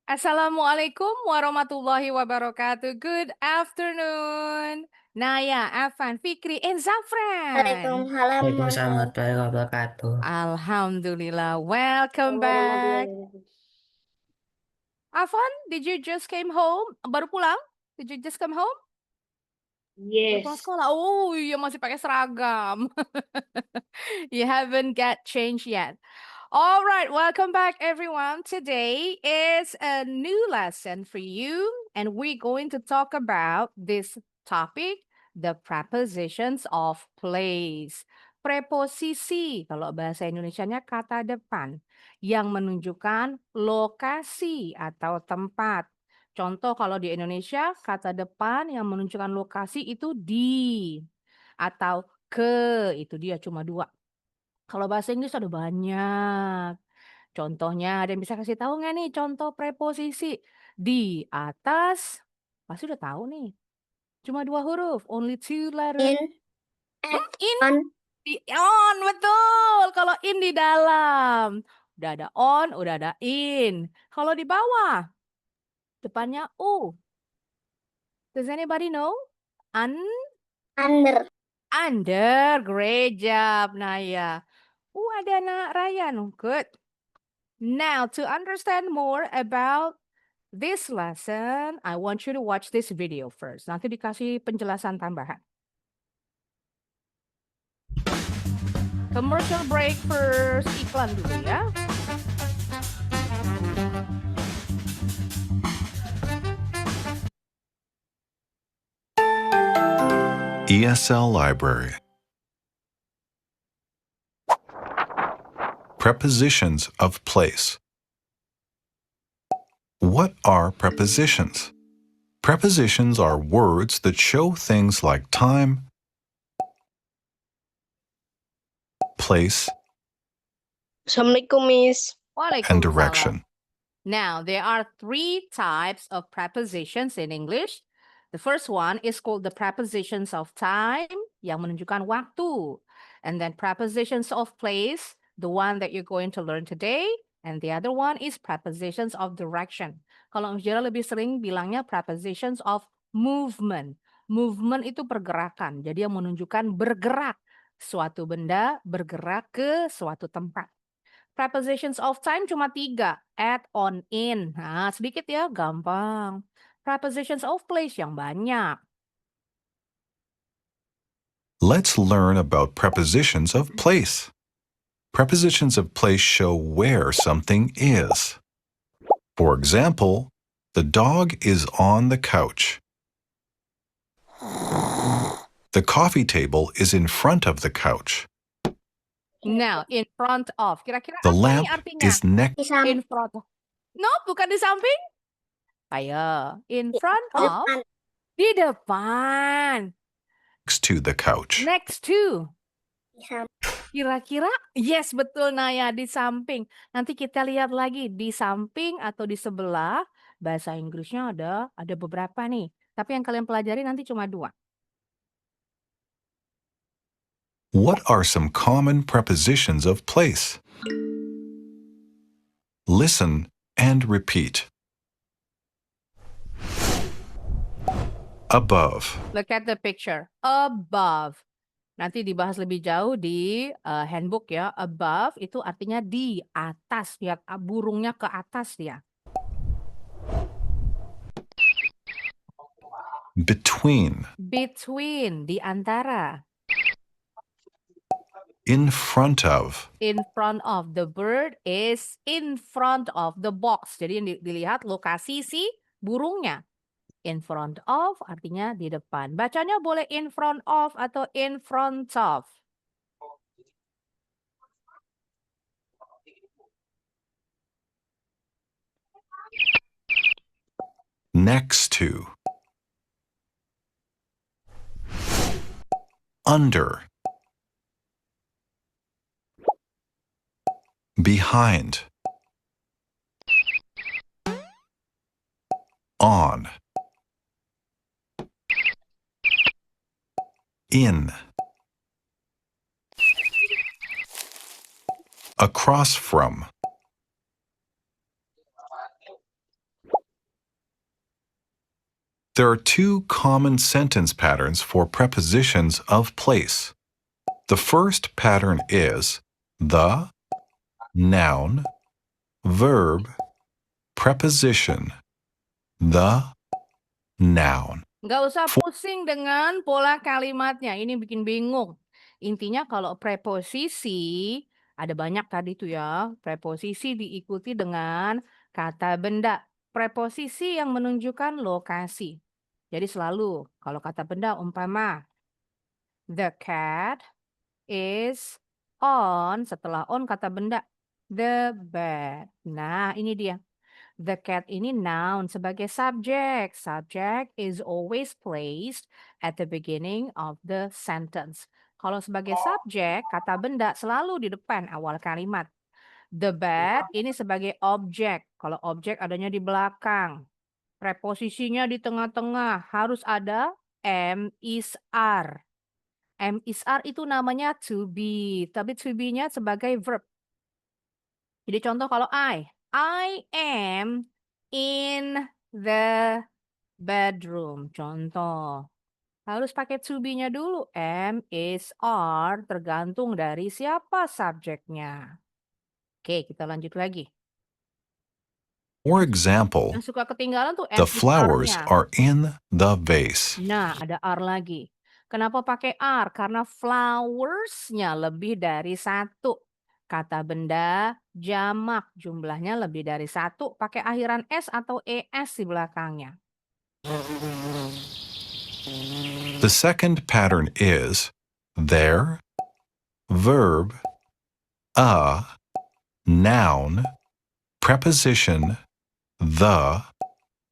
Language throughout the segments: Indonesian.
Assalamualaikum warahmatullahi wabarakatuh. Good afternoon. Naya, Afan, Fikri, and Zafran. Waalaikumsalam Waalaikumsalam warahmatullahi wabarakatuh. Alhamdulillah. Welcome warahmatullahi back. wabarakatuh. Afan, did you just came home? Baru pulang? Did you just come home? Baru pulang Yes. sekolah. Oh iya masih pakai seragam. You haven't got changed yet. All right, welcome back everyone. Today is a new lesson for you and we're going to talk about this topic, the prepositions of place. Preposisi, kalau bahasa Indonesianya kata depan yang menunjukkan lokasi atau tempat. Contoh kalau di Indonesia kata depan yang menunjukkan lokasi itu di atau ke, itu dia cuma dua. Kalau bahasa Inggris ada banyak. Contohnya, ada yang bisa kasih tahu nggak nih contoh preposisi? Di atas, pasti udah tahu nih. Cuma dua huruf, only two letters. In, In, on, di on, betul. Kalau in di dalam. Udah ada on, udah ada in. Kalau di bawah, depannya U. Does anybody know? under. Under, great job, Naya. Ada anak Ryan, good. Now, to understand more about this lesson, I want you to watch this video first. Nanti dikasih penjelasan tambahan. Commercial break first, iklan dulu ya. ESL Library. Prepositions of place. What are prepositions? Prepositions are words that show things like time, place, Assalamualaikum, Miss. and Waalaikumsalam. direction. Now, there are three types of prepositions in English. The first one is called the prepositions of time, yang menunjukkan waktu. And then prepositions of place, the one that you're going to learn today. And the other one is prepositions of direction. Kalau Ujira lebih sering bilangnya prepositions of movement. Movement itu pergerakan, jadi yang menunjukkan bergerak. Suatu benda bergerak ke suatu tempat. Prepositions of time cuma 3. Add, on, in. Nah, sedikit ya, gampang. Prepositions of place yang banyak. Let's learn about prepositions of place. Prepositions of place show where something is. For example, the dog is on the couch. The coffee table is in front of the couch. Now, in front of. Kira-kira The apa nih lamp artinya? is next Di samping. In front of. No, bukan di samping. Ayo, in front of. Depan. Di depan. to the couch. Next to. Di samping. Kira-kira, yes betul Naya, di samping. Nanti kita lihat lagi di samping atau di sebelah. Bahasa Inggrisnya ada beberapa nih. Tapi yang kalian pelajari nanti cuma 2. What are some common prepositions of place? Listen and repeat. Above. Look at the picture. Above. Nanti dibahas lebih jauh di handbook ya. Above itu artinya di atas. Lihat burungnya ke atas dia. Between. Between, di antara. In front of. In front of. The bird is in front of the box. Jadi yang dilihat lokasi si burungnya. In front of artinya di depan. Bacanya boleh in front of atau in front of. Next to. Under. Behind. On. In. Across from. There are two common sentence patterns for prepositions of place. The first pattern is the, noun, verb, preposition, the, noun. Nggak usah pusing dengan pola kalimatnya. Ini bikin bingung. Intinya kalau preposisi, ada banyak tadi tuh ya. Preposisi diikuti dengan kata benda. Preposisi yang menunjukkan lokasi. Jadi selalu kalau kata benda umpama the cat is on, setelah on kata benda the bed. Nah, ini dia. The cat ini noun sebagai subjek. Subject is always placed at the beginning of the sentence. Kalau sebagai subjek, kata benda selalu di depan awal kalimat. The bed ini sebagai objek. Kalau objek adanya di belakang. Preposisinya di tengah-tengah. Harus ada am, is, are. Am, is, are itu namanya to be. Tapi to be-nya sebagai verb. Jadi contoh kalau I am in the bedroom. Contoh. Harus pakai to be-nya dulu. Am, is, are tergantung dari siapa subjeknya. Oke, kita lanjut lagi. For example, Yang suka ketinggalan tuh am, the is, flowers are-nya. are in the vase. Nah, ada are lagi. Kenapa pakai are? Karena flowers-nya lebih dari satu. Kata benda jamak, jumlahnya lebih dari satu. Pakai akhiran s atau es di belakangnya. The second pattern is there, verb, a, noun, preposition, the,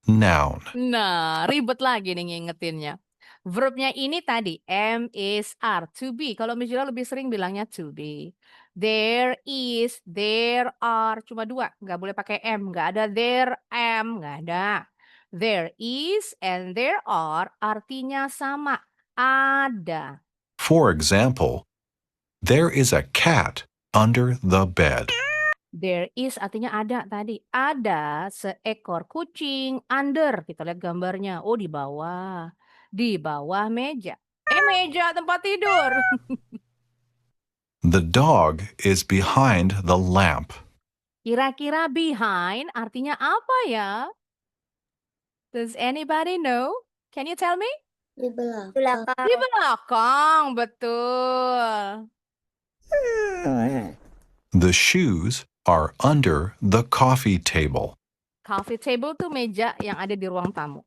noun. Nah, ribet lagi nih ngingetinnya. Verbnya ini tadi, am, is, are, to be. Kalau Miss Jula lebih sering bilangnya to be. There is, there are, cuma dua. Nggak boleh pakai am, nggak ada there am, nggak ada. There is and there are artinya sama, ada. For example, there is a cat under the bed. There is artinya ada tadi. Ada seekor kucing under. Kita lihat gambarnya. Oh, di bawah. Di bawah meja. Meja tempat tidur. The dog is behind the lamp. Kira-kira behind artinya apa ya? Does anybody know? Can you tell me? Di belakang. Di belakang, betul. The shoes are under the coffee table. Coffee table tuh meja yang ada di ruang tamu.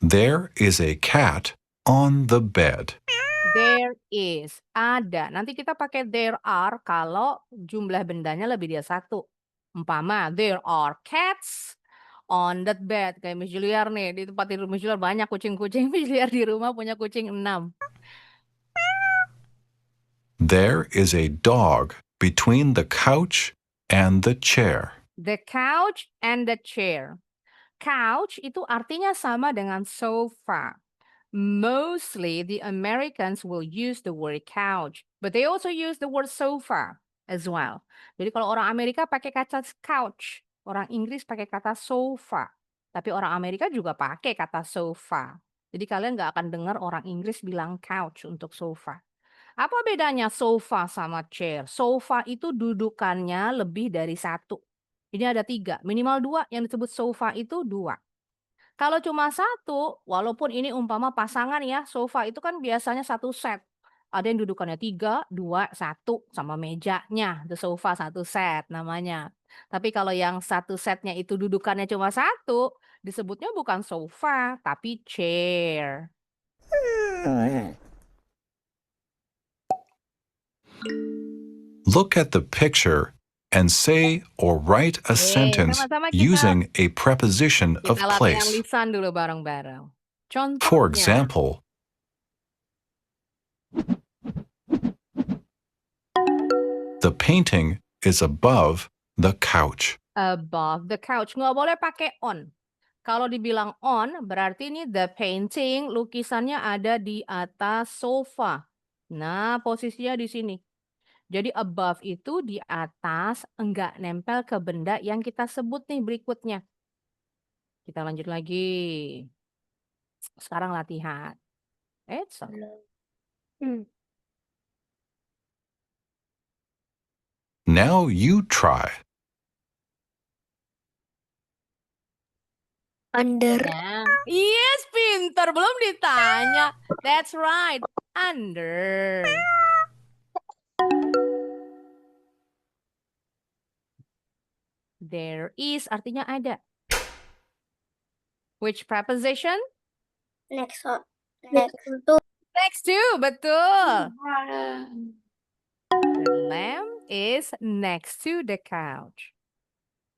There is a cat on the bed. There is, ada. Nanti kita pakai there are kalau jumlah bendanya lebih dari satu. Umpama, there are cats on that bed. Kayak Miss Juliar nih, di tempat tidur Miss Juliar banyak kucing-kucing. Miss Juliar di rumah punya kucing 6. There is a dog between the couch and the chair. The couch and the chair. Couch itu artinya sama dengan sofa. Mostly the Americans will use the word couch, but they also use the word sofa as well. Jadi kalau orang Amerika pakai kata couch, orang Inggris pakai kata sofa. Tapi orang Amerika juga pakai kata sofa. Jadi kalian nggak akan dengar orang Inggris bilang couch untuk sofa. Apa bedanya sofa sama chair? Sofa itu dudukannya lebih dari satu. Ini ada 3, minimal 2 yang disebut sofa itu 2. Kalau cuma satu, walaupun ini umpama pasangan ya, sofa itu kan biasanya satu set. Ada yang dudukannya 3, 2, 1 sama mejanya. The sofa satu set namanya. Tapi kalau yang satu setnya itu dudukannya cuma satu, disebutnya bukan sofa, tapi chair. Look at the picture and say or write a sentence sama-sama kita- using a preposition of Kita latihan place. lisan dulu bareng-bareng. Contohnya. For example, the painting is above the couch. Above the couch. Nggak boleh pakai on. Kalau dibilang on, berarti ini the painting, lukisannya ada di atas sofa. Nah, posisinya di sini. Jadi above itu di atas, enggak nempel ke benda yang kita sebut nih berikutnya. Kita lanjut lagi. Sekarang latihan. It's okay. Now you try. Under. Nah, yes, pinter. Belum ditanya. That's right. Under. There is artinya ada. Which preposition? Next to. Next to. Next to, betul. The lamp is next to the couch.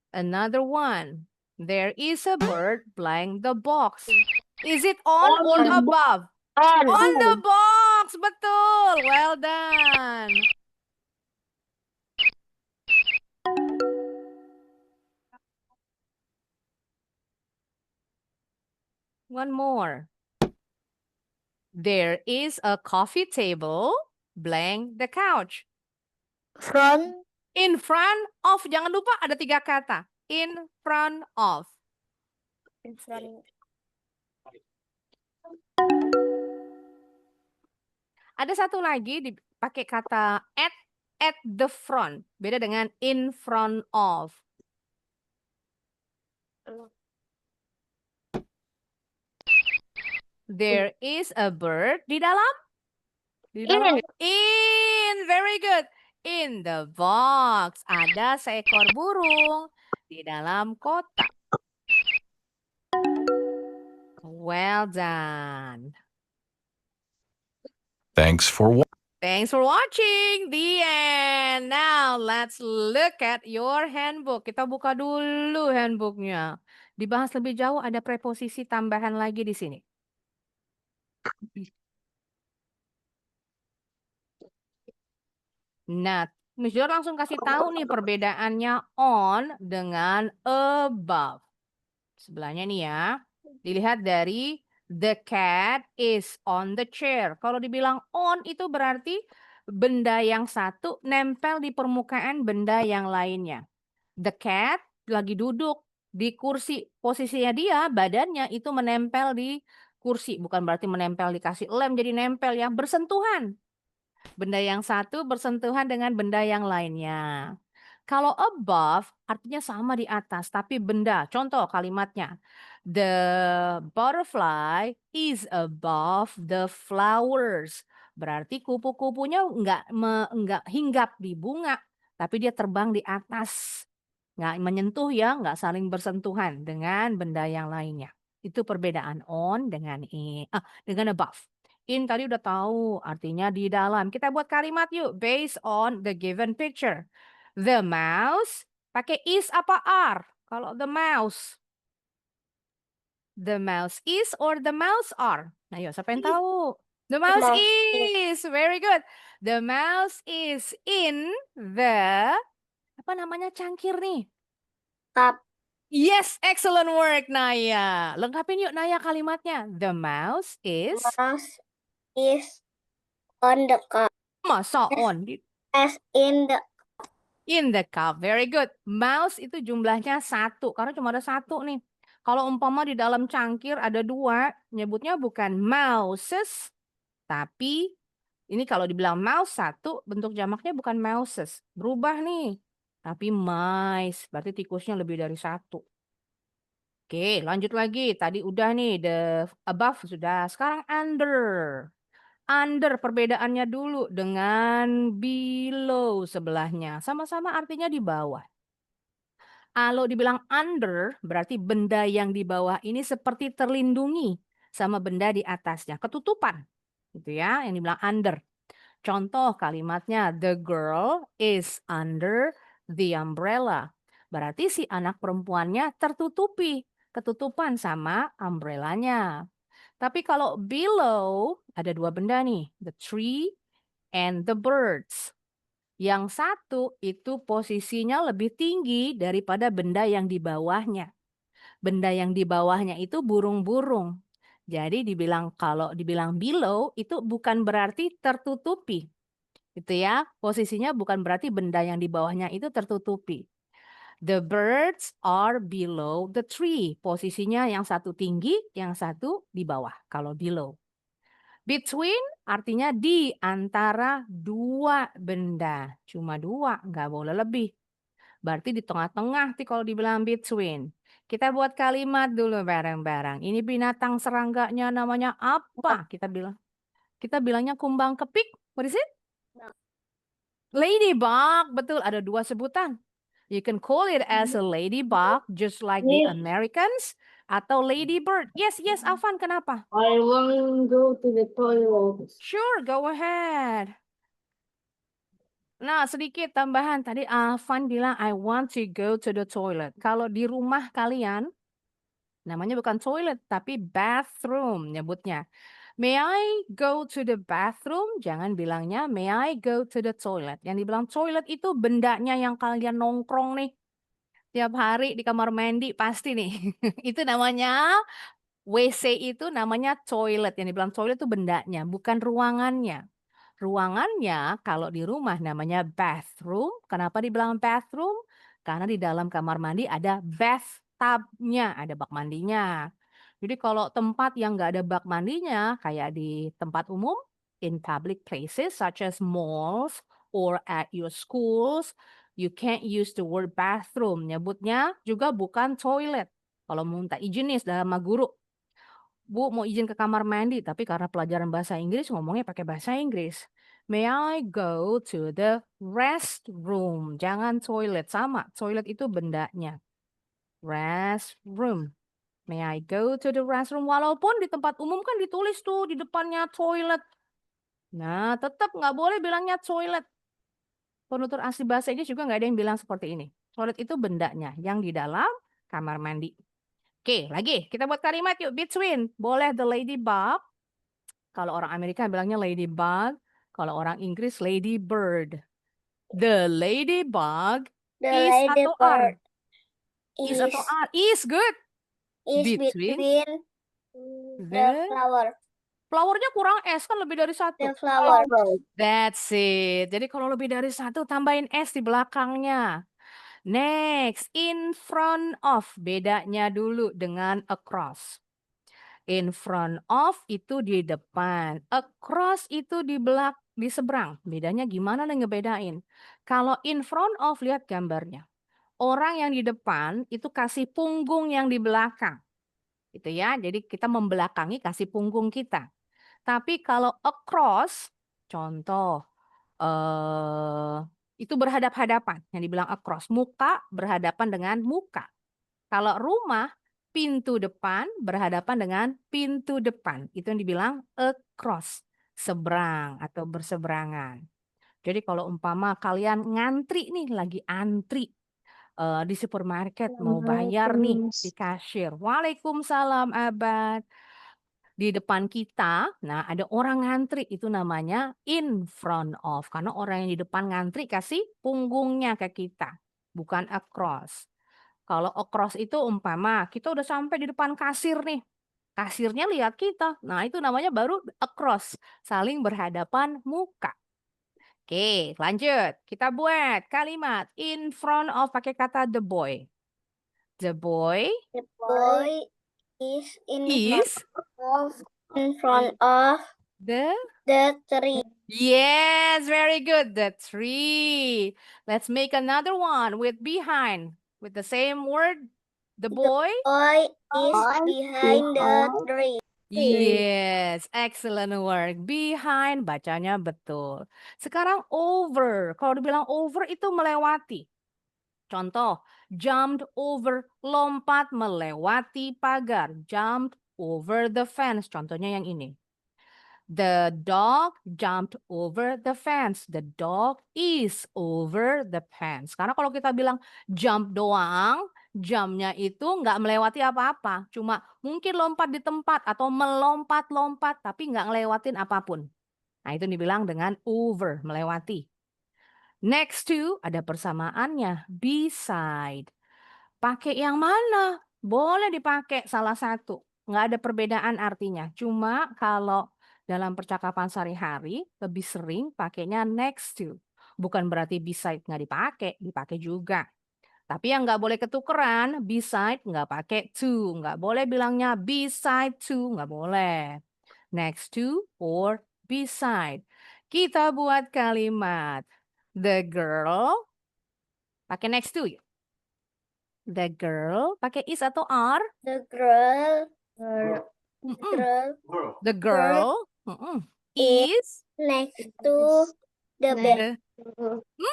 Another one. There is a bird flying the box. Is it on or On. above? On the box, betul. Well done. One more. There is a coffee table blank the couch. Front. In front of, jangan lupa ada 3 kata. In front of. In front. Ada satu lagi dipakai kata at the front. Beda dengan in front of. There is a bird di dalam? Di dalam. In. Very good. In the box. Ada seekor burung di dalam kotak. Well done. Thanks for watching. Thanks for watching. The end. Now let's look at your handbook. Kita buka dulu handbooknya. Dibahas lebih jauh ada preposisi tambahan lagi di sini. Nah, Miss Jor langsung kasih tahu nih perbedaannya on dengan above. Sebelahnya nih ya. Dilihat dari the cat is on the chair. Kalau dibilang on itu berarti benda yang satu nempel di permukaan benda yang lainnya. The cat lagi duduk di kursi. Posisinya dia, badannya itu menempel di kursi. Bukan berarti menempel dikasih lem jadi nempel ya. Bersentuhan. Benda yang satu bersentuhan dengan benda yang lainnya. Kalau above artinya sama di atas, tapi benda. Contoh kalimatnya. The butterfly is above the flowers. Berarti kupu-kupunya nggak hinggap di bunga, tapi dia terbang di atas. Nggak menyentuh ya, nggak saling bersentuhan dengan benda yang lainnya. Itu perbedaan on dengan dengan above. In tadi udah tahu artinya di dalam. Kita buat kalimat yuk based on the given picture. The mouse pakai is apa are? Kalau the mouse. The mouse is or the mouse are? Nah, yuk siapa yang tahu? The mouse mouse is. Very good. The mouse is in the apa namanya cangkir nih? Cup. Yes, excellent work Naya. Lengkapin yuk Naya kalimatnya. The mouse is Mouse is on the cup. masa on As in the cup. Very good. Mouse itu jumlahnya 1 karena cuma ada 1 nih. Kalau umpama di dalam cangkir ada 2, nyebutnya bukan mouses, tapi ini kalau dibilang mouse 1, bentuk jamaknya bukan mouses. Berubah nih. Tapi mice, berarti tikusnya lebih dari 1. Oke, lanjut lagi. Tadi udah nih, the above sudah. Sekarang under. Under perbedaannya dulu dengan below sebelahnya. Sama-sama artinya di bawah. Kalau dibilang under, berarti benda yang di bawah ini seperti terlindungi sama benda di atasnya. Ketutupan. Gitu ya, yang dibilang under. Contoh kalimatnya, the girl is under the umbrella. Berarti si anak perempuannya tertutupi. Ketutupan sama umbrellanya. Tapi kalau below, ada 2 benda nih. The tree and the birds. Yang satu itu posisinya lebih tinggi daripada benda yang di bawahnya. Benda yang di bawahnya itu burung-burung. Jadi kalau dibilang below itu bukan berarti tertutupi. Gitu ya. Posisinya bukan berarti benda yang di bawahnya itu tertutupi. The birds are below the tree. Posisinya yang satu tinggi, yang satu di bawah. Kalau below. Between artinya di antara dua benda. Cuma dua, nggak boleh lebih. Berarti di tengah-tengah nih kalau dibilang between. Kita buat kalimat dulu bareng-bareng. Ini binatang serangganya namanya apa? Kita bilangnya kumbang kepik. What is it? Ladybug. Betul, ada dua sebutan. You can call it as a ladybug, just like the Yes. Americans, atau ladybird. Yes, Afan, kenapa? I want to go to the toilet. Sure, go ahead. Nah, sedikit tambahan. Tadi Afan bilang, I want to go to the toilet. Kalau di rumah kalian, namanya bukan toilet, tapi bathroom nyebutnya. May I go to the bathroom? Jangan bilangnya, may I go to the toilet. Yang dibilang toilet itu bendanya yang kalian nongkrong nih. Tiap hari di kamar mandi pasti nih. Itu namanya WC itu namanya toilet. Yang dibilang toilet itu bendanya, bukan ruangannya. Ruangannya kalau di rumah namanya bathroom. Kenapa dibilang bathroom? Karena di dalam kamar mandi ada bathtub-nya, ada bak mandinya. Jadi kalau tempat yang nggak ada bak mandinya, kayak di tempat umum, in public places such as malls or at your schools, you can't use the word bathroom. Nyebutnya juga bukan toilet. Kalau mau minta izin nih sama guru, Bu, mau izin ke kamar mandi, tapi karena pelajaran bahasa Inggris ngomongnya pakai bahasa Inggris. May I go to the restroom? Jangan toilet, sama. Toilet itu bendanya. Restroom. May I go to the restroom? Walaupun di tempat umum kan ditulis tuh di depannya toilet. Nah, tetap nggak boleh bilangnya toilet. Penutur asli bahasa Inggris juga nggak ada yang bilang seperti ini. Toilet itu bendanya yang di dalam kamar mandi. Oke, lagi. Kita buat kalimat yuk. Between. Boleh the ladybug. Kalau orang Amerika bilangnya ladybug. Kalau orang Inggris ladybird. The ladybug The is atau are? ladybird Is is atau are? Is good. between the The flower. flowernya kurang S kan lebih dari satu. The flower. That's it. Jadi kalau lebih dari satu tambahin S di belakangnya. Next, in front of. Bedanya dulu dengan across. In front of itu di depan. Across itu di seberang. Bedanya gimana nih ngebedain? Kalau in front of, lihat gambarnya. Orang yang di depan itu kasih punggung yang di belakang. Gitu ya. Jadi kita membelakangi kasih punggung kita. Tapi kalau across, contoh, itu berhadap-hadapan. Yang dibilang across, muka berhadapan dengan muka. Kalau rumah, pintu depan berhadapan dengan pintu depan. Itu yang dibilang across, seberang atau berseberangan. Jadi kalau umpama kalian ngantri nih, lagi antri di supermarket, mau bayar nih di kasir. Waalaikumsalam, abad. Di depan kita, nah ada orang ngantri, itu namanya in front of. Karena orang yang di depan ngantri kasih punggungnya ke kita, bukan across. Kalau across itu umpama kita udah sampai di depan kasir nih. Kasirnya lihat kita. Nah, itu namanya baru across, saling berhadapan muka. Oke, lanjut. Kita buat kalimat in front of pakai kata the boy. The boy The boy is is in front of the the tree. Yes, very good. The tree. Let's make another one with behind. With the same word. The boy. Boy is behind the tree. Yes, excellent work. Behind, bacanya betul. Sekarang over. Kalau dibilang over itu melewati. Contoh, jumped over, lompat melewati pagar. Jumped over the fence. Contohnya yang ini. The dog jumped over the fence. The dog is over the fence. Karena kalau kita bilang jump doang, jumpnya itu nggak melewati apa-apa. Cuma mungkin lompat di tempat atau melompat-lompat, tapi nggak ngelewatin apapun. Nah, itu dibilang dengan over, melewati. Next to, ada persamaannya. Beside. Pakai yang mana? Boleh dipakai salah satu. Nggak ada perbedaan artinya. Cuma kalau dalam percakapan sehari-hari lebih sering pakainya next to. Bukan berarti beside nggak dipakai juga. Tapi yang nggak boleh ketukeran, beside nggak pakai to. Nggak boleh bilangnya beside to, nggak boleh. Next to or beside. Kita buat kalimat. The girl, pakai next to ya. The girl, pakai is atau are? The girl, Mm-mm. girl The girl is is next to the bed.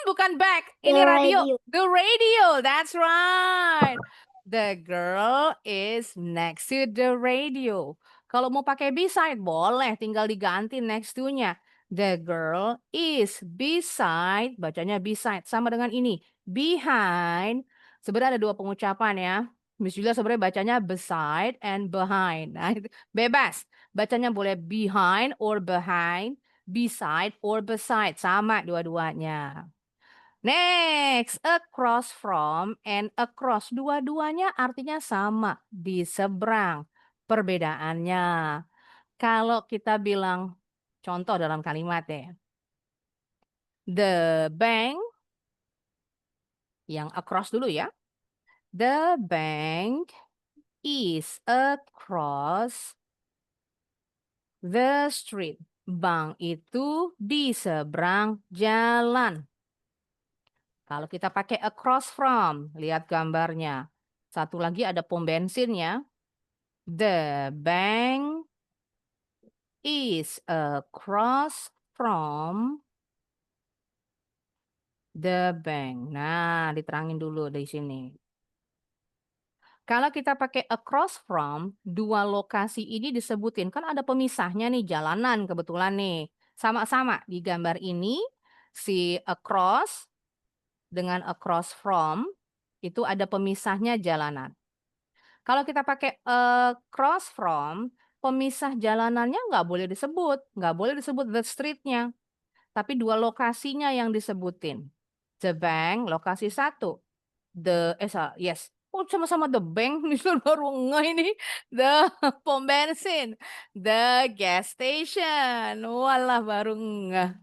bukan back. The Ini radio. radio. The radio. That's right. The girl is next to the radio. Kalau mau pakai beside boleh, tinggal diganti next to-nya. The girl is beside, bacanya beside sama dengan ini. Behind. Sebenarnya ada dua pengucapan ya. Miss Julia sebenarnya bacanya beside and behind. Nah, itu bebas. Bacanya boleh behind or behind, beside or beside, sama dua-duanya. Next, across from and across. Dua-duanya artinya sama, di seberang. Perbedaannya. Kalau kita bilang, contoh dalam kalimat ya. The bank, yang across dulu ya. The bank is across the street. Bank itu di seberang jalan. Kalau kita pakai across from, lihat gambarnya. Satu lagi ada pom bensin ya. The bank is across from the bank. Nah, diterangin dulu di sini. Kalau kita pakai across from, dua lokasi ini disebutin. Kan ada pemisahnya nih, jalanan kebetulan nih. Sama-sama di gambar ini, si across dengan across from, itu ada pemisahnya jalanan. Kalau kita pakai across from, pemisah jalanannya nggak boleh disebut the street-nya. Tapi dua lokasinya yang disebutin. The bank, lokasi satu. Yes. Oh, sama-sama the bank, Mister baru ngeh ini. The pom bensin. The gas station. Walah, baru ngeh.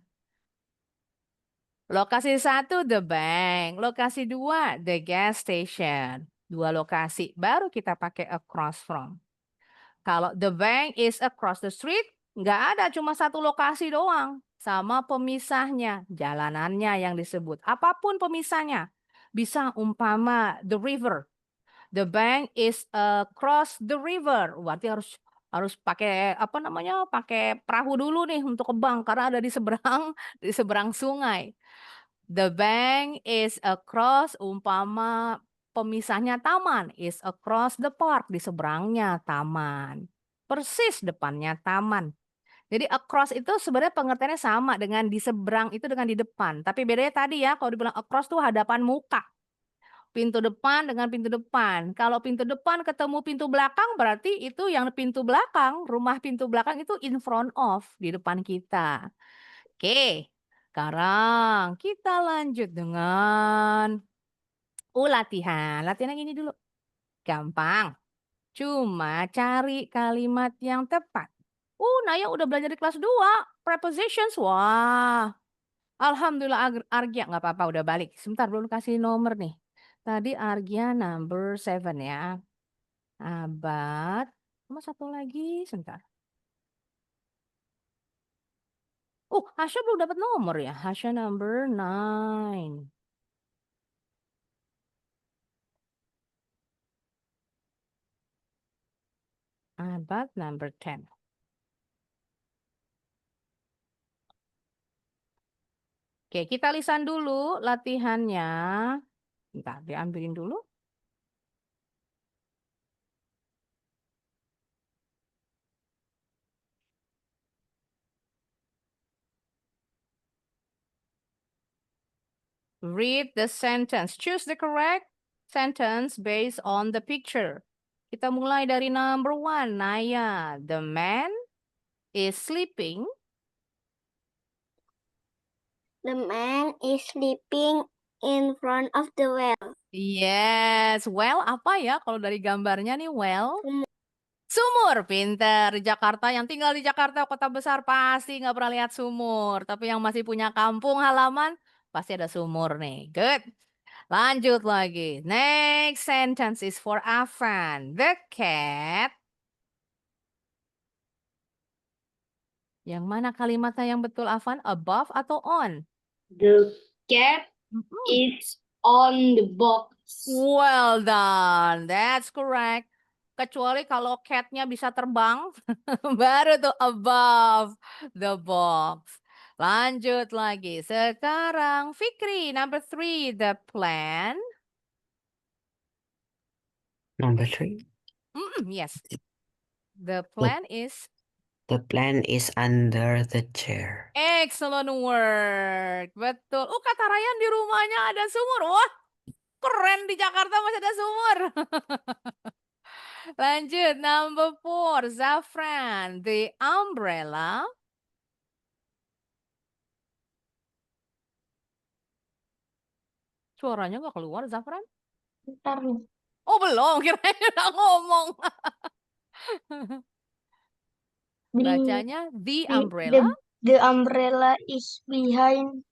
Lokasi satu, the bank. Lokasi dua, the gas station. Dua lokasi, baru kita pakai across from. Kalau the bank is across the street, nggak ada, cuma satu lokasi doang. Sama pemisahnya, jalanannya yang disebut. Apapun pemisahnya. Bisa umpama the river. The bank is across the river. Berarti harus pakai apa namanya? Pakai perahu dulu nih untuk ke bank karena ada di seberang di seberang sungai. The bank is across, umpama pemisahnya taman, is across the park, di seberangnya taman. Persis depannya taman. Jadi across itu sebenarnya pengertiannya sama dengan di seberang itu dengan di depan. Tapi bedanya tadi ya, kalau dibilang across tuh hadapan muka. Pintu depan dengan pintu depan. Kalau pintu depan ketemu pintu belakang berarti itu yang pintu belakang, rumah pintu belakang itu in front of, di depan kita. Oke. Sekarang kita lanjut dengan latihan. Latihan yang ini dulu. Gampang. Cuma cari kalimat yang tepat. Naya udah belajar di kelas 2. Prepositions. Wah. Alhamdulillah Argia. Nggak apa-apa udah balik. Sebentar belum kasih nomor nih. Tadi Argia number 7 ya. Abad. Sama satu lagi. Sebentar. Hasya belum dapat nomor ya. Hasya number 9. Abad number 10. Oke, kita lisan dulu latihannya. Bentar, diambilin dulu. Read the sentence. Choose the correct sentence based on the picture. Kita mulai dari number 1, Naya. The man is sleeping. The man is sleeping in front of the well. Yes, well apa ya kalau dari gambarnya nih well? Sumur. Sumur, pinter. Di Jakarta, yang tinggal di Jakarta, kota besar pasti nggak pernah lihat sumur. Tapi yang masih punya kampung halaman, pasti ada sumur nih. Good. Lanjut lagi. Next sentence is for Afan. The cat. Yang mana kalimatnya yang betul, Afan? Above atau on? The cat Mm-mm. is on the box. Well done. That's correct. Kecuali kalau catnya bisa terbang, baru tuh above the box. Lanjut lagi. Sekarang Fikri, number 3, the plan. Number 3. Yes. The plan is The plant is under the chair. excellent work. Betul. Oh, kata Ryan di rumahnya ada sumur. Wah, keren, di Jakarta masih ada sumur. Lanjut, number 4, Zafran. The umbrella. Suaranya nggak keluar, Zafran? Bentar nih. Oh, belum. Kirain udah ngomong. Bacanya the umbrella. The umbrella is behind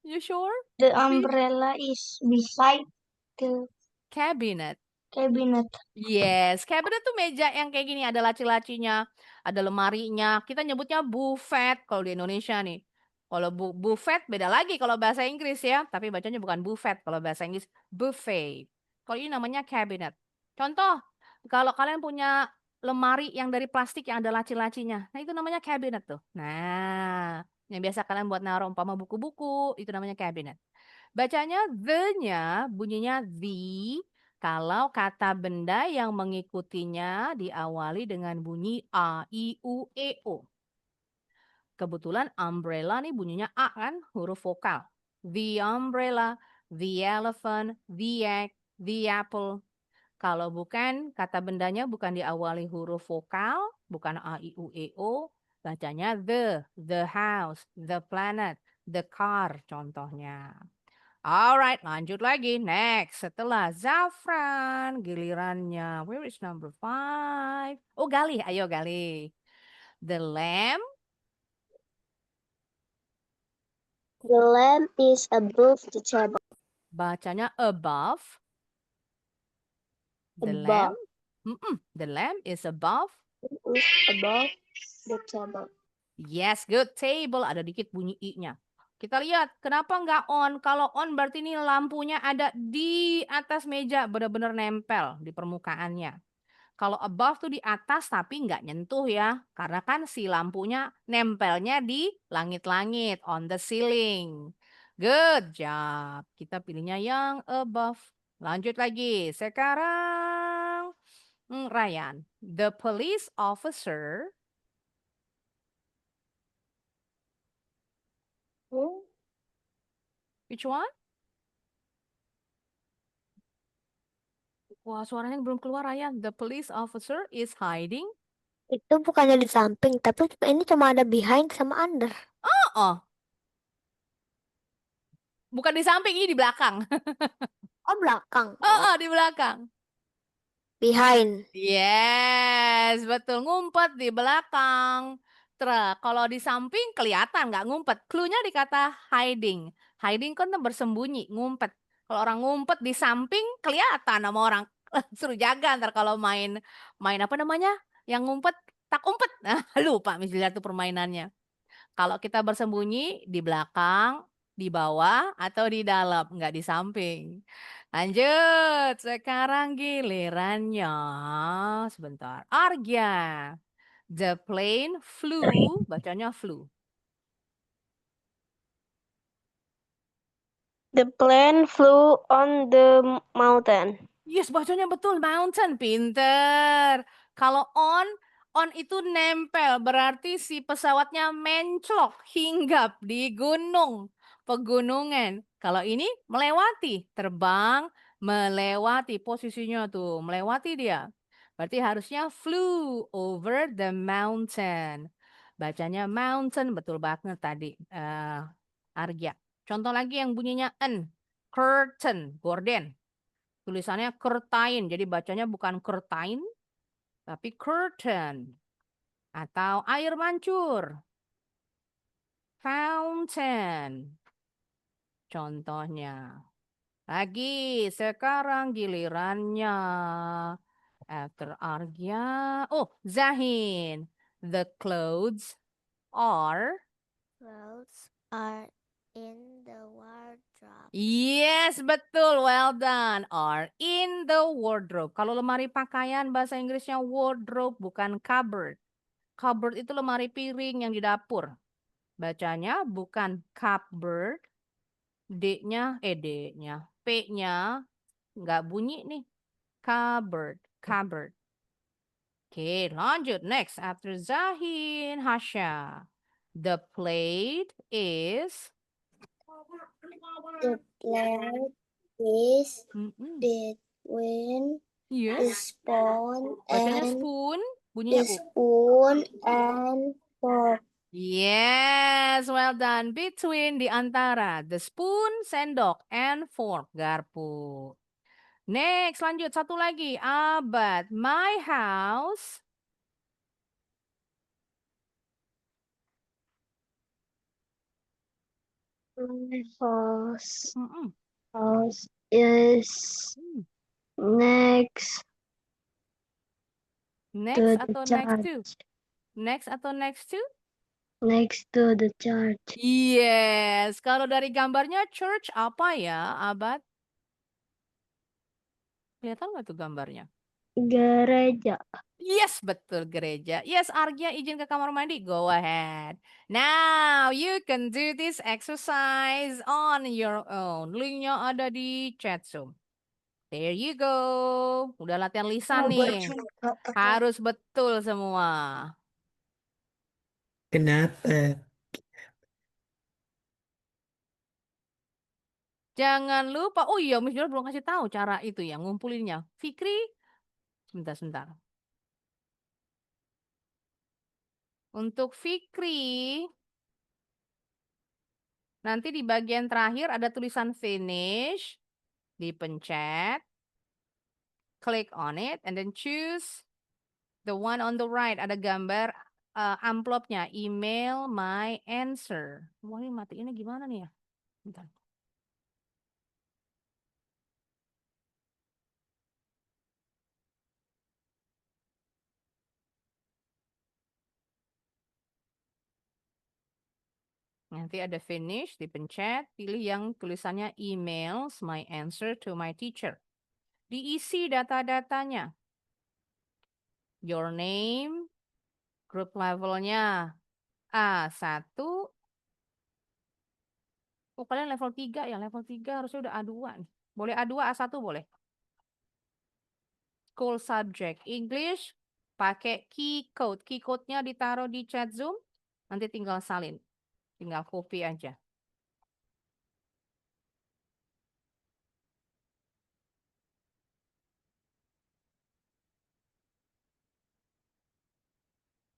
You sure? the umbrella is beside the Cabinet. cabinet. Yes, cabinet tuh meja yang kayak gini, ada laci-lacinya, ada lemarinya. Kita nyebutnya buffet kalau di Indonesia nih. Kalau buffet beda lagi kalau bahasa Inggris ya, tapi bacanya bukan buffet kalau bahasa Inggris, buffet. Kalau ini namanya cabinet. Contoh, kalau kalian punya lemari yang dari plastik yang ada laci-lacinya, nah itu namanya cabinet tuh. Nah, yang biasa kalian buat naruh umpama buku-buku, itu namanya cabinet. Bacanya the-nya bunyinya the kalau kata benda yang mengikutinya diawali dengan bunyi a, i, u, e, o. Kebetulan umbrella nih bunyinya a kan, huruf vokal. The umbrella, the elephant, the egg, the apple. Kalau bukan, kata bendanya bukan diawali huruf vokal, bukan a, i, u, e, o. Bacanya the house, the planet, the car contohnya. Alright, lanjut lagi. Next, setelah Zafran, gilirannya. Where is number 5? Oh, Galih. Ayo, Galih. The lamp. The lamp is above the table. Bacanya above. The Above. lamp. The lamp is above. Is above the table. Yes, good. Table. Ada dikit bunyi i-nya. Kita lihat, kenapa nggak on? Kalau on berarti ini lampunya ada di atas meja. Benar-benar nempel di permukaannya. Kalau above tuh di atas tapi nggak nyentuh ya. Karena kan si lampunya nempelnya di langit-langit, on the ceiling. Good job. Kita pilihnya yang above. Lanjut lagi. Sekarang Ryan. The police officer. Which one? Wah, suaranya belum keluar, Ryan. The police officer is hiding. Itu bukannya di samping, tapi ini cuma ada behind sama under. Oh, bukan di samping, ini di belakang. Oh, belakang. Oh, di belakang. Behind. Yes, betul. Ngumpet di belakang. Kalau di samping kelihatan nggak ngumpet. Cluenya di kata hiding. Hiding kan bersembunyi, ngumpet. Kalau orang ngumpet di samping kelihatan sama orang. Suruh jaga ntar kalau main apa namanya? Yang ngumpet tak umpet. Nah, lupa misalnya tuh permainannya. Kalau kita bersembunyi di belakang, di bawah, atau di dalam, nggak di samping. Lanjut, sekarang gilirannya. Sebentar. Arya. The plane flew, bacanya flew. The plane flew on the mountain. Yes, bacanya betul, mountain. Pinter. Kalau on itu nempel, berarti si pesawatnya menclok, hinggap di gunung, pegunungan. Kalau ini melewati, terbang, melewati posisinya tuh, melewati dia. Berarti harusnya flew over the mountain. Bacanya mountain, betul banget tadi, Arya. Contoh lagi yang bunyinya n, curtain, gorden. Tulisannya curtain, jadi bacanya bukan curtain, tapi curtain. Atau air mancur. Fountain. contohnya. Lagi, sekarang gilirannya. After Arya. Oh, Zahin. The clothes are. Clothes are in the wardrobe. Yes, betul. Well done. Are in the wardrobe. Kalau lemari pakaian bahasa Inggrisnya wardrobe, bukan cupboard. Cupboard itu lemari piring yang di dapur. Bacanya bukan cupboard. D-nya, D-nya. P-nya nggak bunyi nih. Cupboard, cupboard. Oke, lanjut. Next, after Zahin, Hasya. The plate is. The plate is Mm-mm. between the Yes. spoon Bacanya and spoon. the Bunyinya U. spoon and fork. Yes, well done. Between, di antara. The spoon, sendok, and fork, garpu. Next, lanjut. Satu lagi. Abad. My house. My house Mm-mm. is Hmm. next Next to the atau next to? church. Next atau next to? Next to the church. Yes. Kalau dari gambarnya church apa ya, Abad? Kelihatan nggak tuh gambarnya? Gereja. Yes, betul gereja. Yes, Arya izin ke kamar mandi. Go ahead. Now, you can do this exercise on your own. Linknya ada di chat Zoom. There you go. Udah latihan lisan nih. Harus betul semua. Kenapa? Jangan lupa. Oh iya, Miss Joel belum kasih tahu cara itu ya, ngumpulinnya. Fikri, sebentar. Untuk Fikri, nanti di bagian terakhir ada tulisan finish. Dipencet. Click on it and then choose the one on the right. Ada gambar amplopnya. Email my answer. Wah, ini matiinnya gimana nih ya? Bentar. Nanti ada finish, dipencet, pilih yang tulisannya emails my answer to my teacher. Diisi data-datanya. Your name, group levelnya A1. Oh, kalian level 3 ya, level 3 harusnya udah A2 nih. Boleh A2, A1 boleh. School subject, English, pakai key code. Key code-nya ditaruh di chat Zoom, nanti tinggal salin. Tinggal copy aja.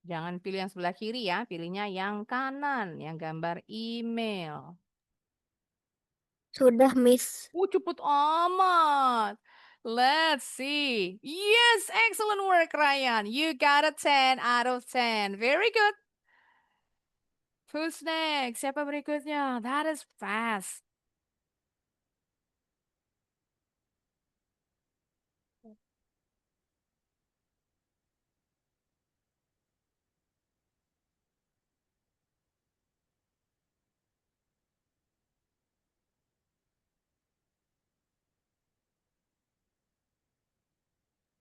Jangan pilih yang sebelah kiri ya, pilihnya yang kanan, yang gambar email. Sudah, Miss. Cepet amat. Let's see. Yes, excellent work, Ryan. You got a 10 out of 10. Very good. Who's next? Siapa berikutnya? That is fast.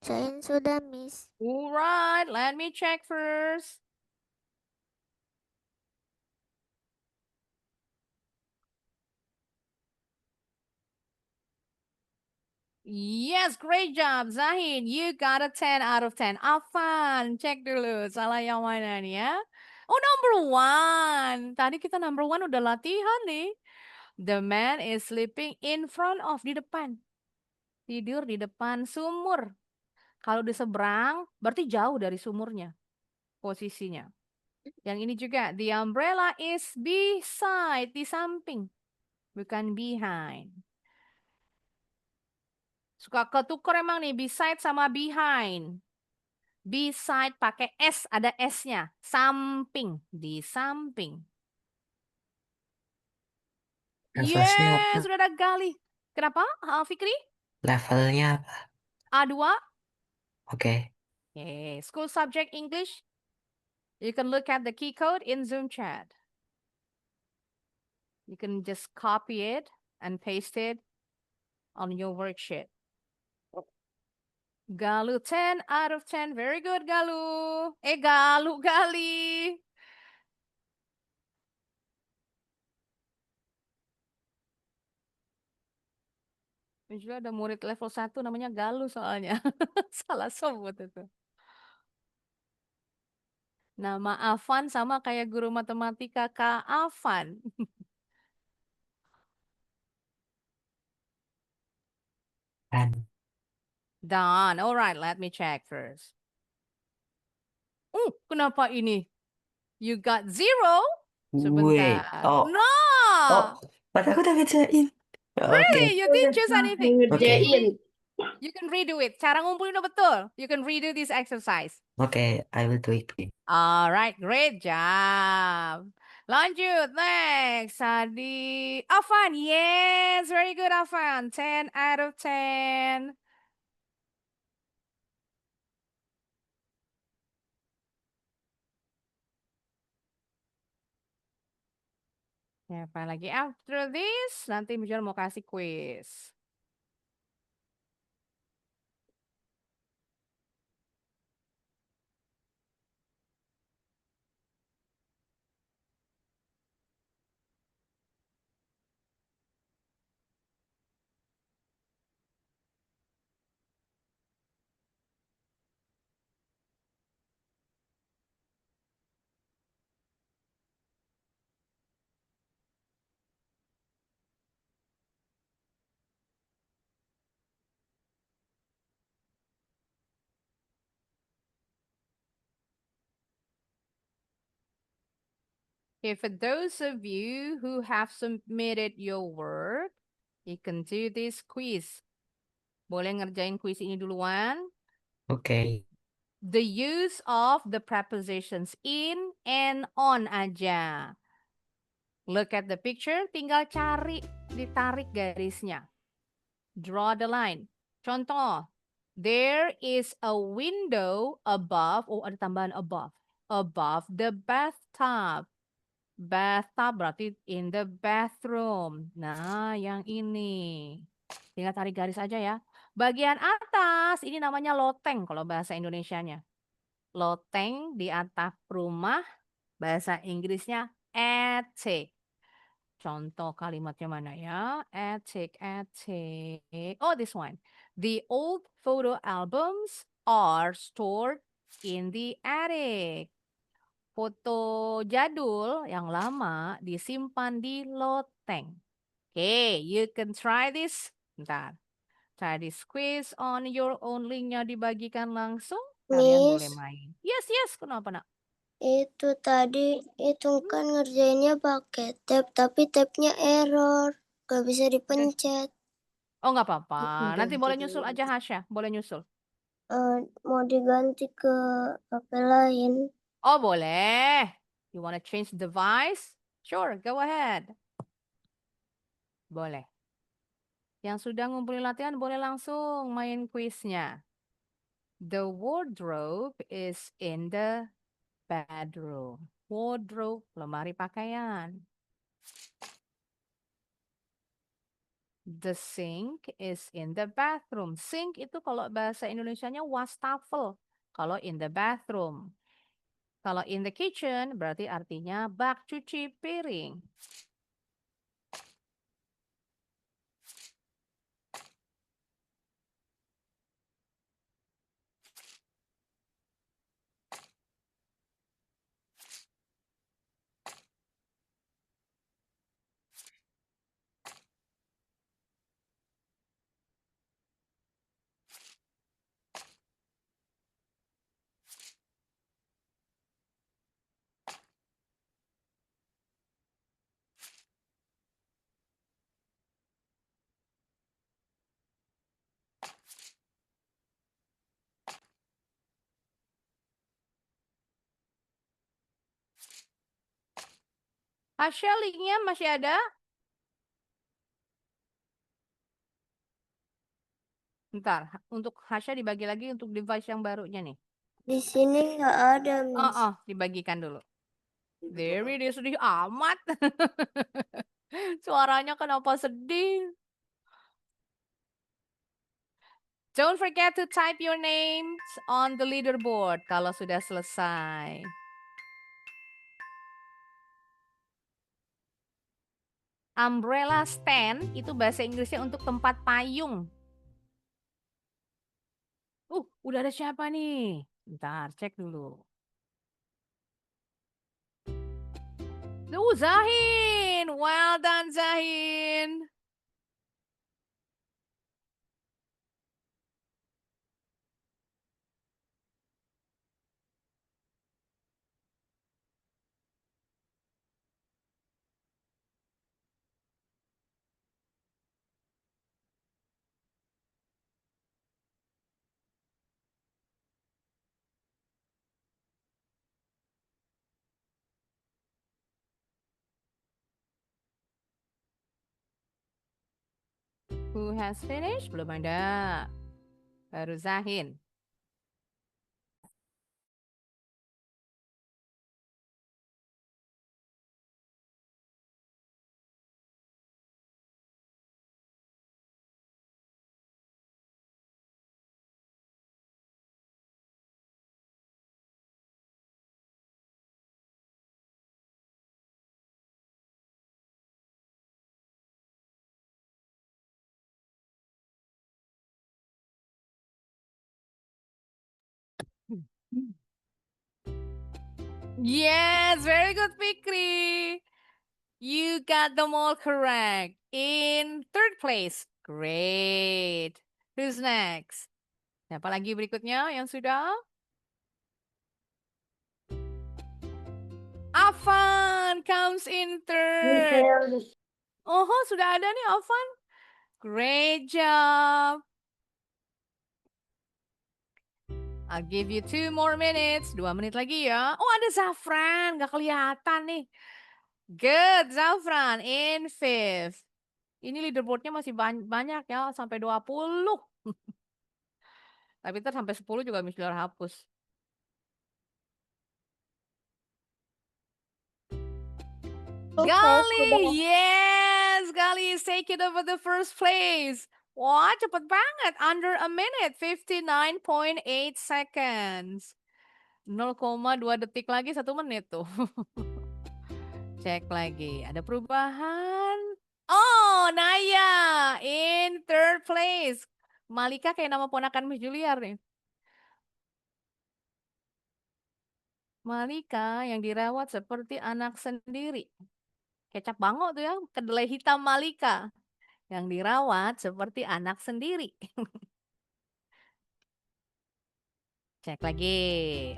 Saya sudah, Miss. All right, let me check first. Yes, great job, Zahin. You got a 10 out of 10. Afan, cek dulu. Salah yang mana nih ya? Oh, number 1. Tadi kita number 1 udah latihan nih. The man is sleeping in front of, di depan. Tidur di depan sumur. Kalau di seberang, berarti jauh dari sumurnya. Posisinya. Yang ini juga, the umbrella is beside, di samping. Bukan behind. Suka ketuker emang nih, beside sama behind. Beside pakai S, ada S-nya. Samping, di samping. Levelnya apa? Yes, sudah ada Gali. Kenapa, Fikri? Levelnya apa? A2? Oke. Okay. School subject English. You can look at the key code in Zoom chat. You can just copy it and paste it on your worksheet. Galu 10 out of 10. Very good, Galu. Galu, Gali. Ini juga ada murid level 1 namanya Galu soalnya. Salah sebut itu. Nama Afan sama kayak guru matematika Kak Afan. Dan Done. All right, let me check first. Kenapa ini? You got 0? wait. Sebentar. Oh, No! padahal aku udah ngerjain. Oke. Really? You didn't choose anything? Ngerjain. You can redo it. Cara ngumpulin udah betul. You can redo this exercise. Okay, I will do it. All right, great job. Lanjut, next. Tadi, Afan. Yes, very good, Afan. 10 out of 10. Apa lagi? After this, nanti Michelle mau kasih quiz. Okay, for those of you who have submitted your work, you can do this quiz. Boleh ngerjain quiz ini duluan. Okay. The use of the prepositions in and on aja. Look at the picture, tinggal cari, ditarik garisnya. Draw the line. Contoh, there is a window above, ada tambahan above. Above the bathtub. Bathtub berarti in the bathroom. Nah, yang ini. Tinggal tarik garis aja ya. Bagian atas, ini namanya loteng kalau bahasa Indonesianya. Loteng di atap rumah, bahasa Inggrisnya attic. Contoh kalimatnya mana ya? Attic, attic. Oh, this one. The old photo albums are stored in the attic. Foto jadul yang lama disimpan di loteng. Okay, you can try this. Bentar. Try this quiz on your own. Linknya dibagikan langsung. Kalian boleh Miss, main. Yes, yes. Kenapa, nak? itu tadi itu kan ngerjainnya pakai tab, tapi tabnya error. Gak bisa dipencet. Oh, nggak apa-apa. Nanti boleh nyusul aja, Hasya. Boleh nyusul. Mau diganti ke HP lain. Oh, boleh. You wanna change device? Sure, go ahead. Boleh. Yang sudah ngumpulin latihan boleh langsung main quiznya. The wardrobe is in the bedroom. Wardrobe, lemari pakaian. The sink is in the bathroom. Sink itu kalau bahasa Indonesianya wastafel. Kalau in the bathroom. Kalau in the kitchen berarti artinya bak cuci piring. Hasya, linknya masih ada? Bentar, untuk Hasya dibagi lagi untuk device yang barunya nih. Di sini nggak ada, Miss. Dibagikan dulu. Dewi dia sedih amat. Suaranya kenapa sedih? Don't forget to type your names on the leaderboard kalau sudah selesai. Umbrella stand itu bahasa Inggrisnya untuk tempat payung. Udah ada siapa nih? Bentar, cek dulu. Zahin. Well done, Zahin. Who has finished? Belum ada. Baru Zahin. Yes, very good, Fikri. You got them all correct. In third place. Great. Who's next? Siapa lagi berikutnya yang sudah? Afan comes in third. Oh, sudah ada nih Afan. Great job. I'll give you 2 more minutes. 2 menit lagi ya. Oh, ada Zafran. Gak kelihatan nih. Good, Zafran in fifth. Ini leaderboardnya masih banyak ya, sampai 20. Tapi ntar sampai 10 juga Miss Dior hapus. Gali, yes, Gali is taking over the first place. Wah, cepet banget. Under a minute, 59.8 seconds. 0,2 detik lagi 1 menit tuh. Cek lagi, ada perubahan. Oh, Naya in third place. Malika kayak nama ponakan Miss Juliar nih. Malika yang dirawat seperti anak sendiri. Kecap bango tuh ya, kedelai hitam Malika. Yang dirawat seperti anak sendiri. Cek lagi.